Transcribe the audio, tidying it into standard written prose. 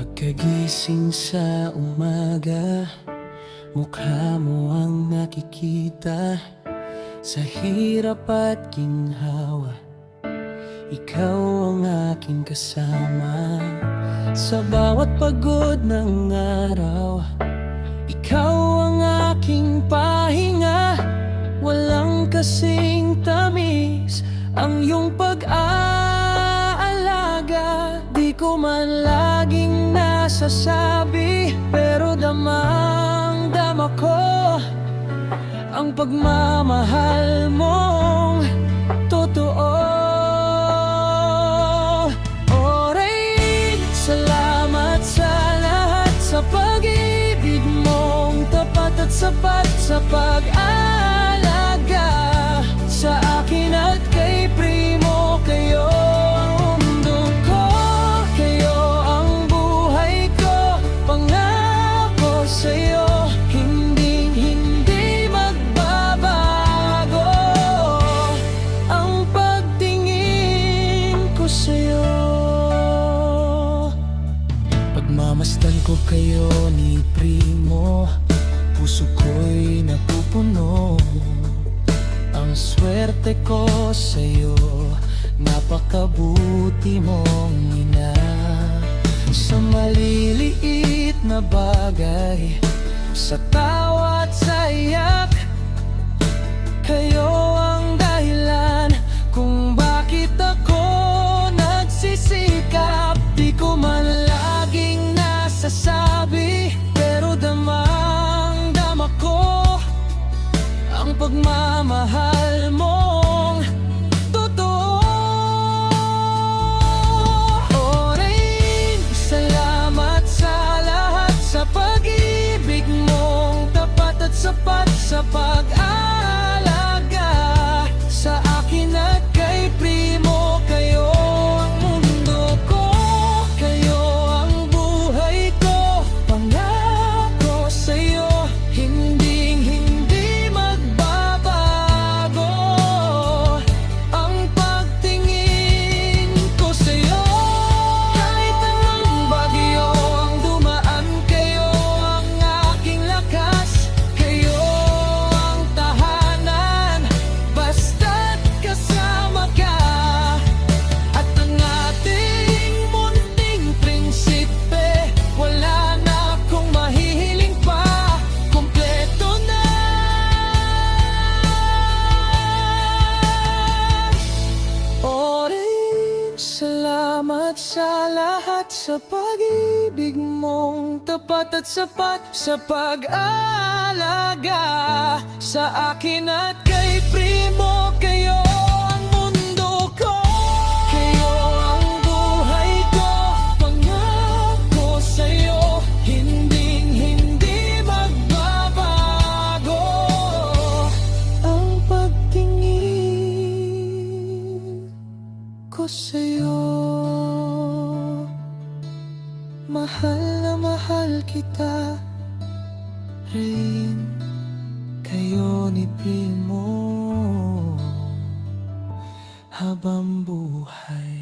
Pagkagising sa umaga, mukha mo ang nakikita. Sa hirap at ginhawa, ikaw ang aking kasama. Sa bawat pagod ng araw, ikaw ang aking pahinga. Walang kasing tamis ang iyong pag-aalaga. Di ko man laging nasasabi, pero damang-dama ko ang pagmamahal mong totoo. Oray, salamat sa lahat, sa pag-ibig mong tapat at sapat, sa pag-alaga sa akin at kay Primo. Kayo ang mundo ko, kayo ang buhay ko. Pangako sa'yo, hindi magbabago ang pagtingin ko sa'yo. Pagmamasdan ko kayo ni Primo, puso ko'y napupuno. Ang swerte ko sa'yo, napakabuti mong ina. Sa maliliit na bagay, sa tawa at sa iyak, kayo ang dahilan kung bakit ako nagsisikap. Di ko man laging nasasabi, pero damang-dama ko ang pagmamahal mong totoo. Oray, salamat sa lahat, sa pag-ibig mong tapat at sapat, sa pag-alaga sa akin at kay Primo. Kayo ang mundo ko, kayo ang buhay ko. Pangako sa'yo, hindi magbabago ang pagtingin ko sa'yo. Kahit anong bagyo ang dumaan, kayo ang aking lakas. Kayo ang tahanan, basta't kasama ka. At ang ating munting prinsipe, wala na akong mahihiling pa. Kompleto na. Oray, salamat sa lahat, sa pag-ibig mong tapat at sapat, sa pag-alaga sa akin at kay Primo. Kayo ang mundo ko, kayo ang buhay ko. Pangako sa'yo, hindi magbabago ang pagtingin ko sa'yo. Mahal na mahal kita rin, kayo ni Primo habang buhay.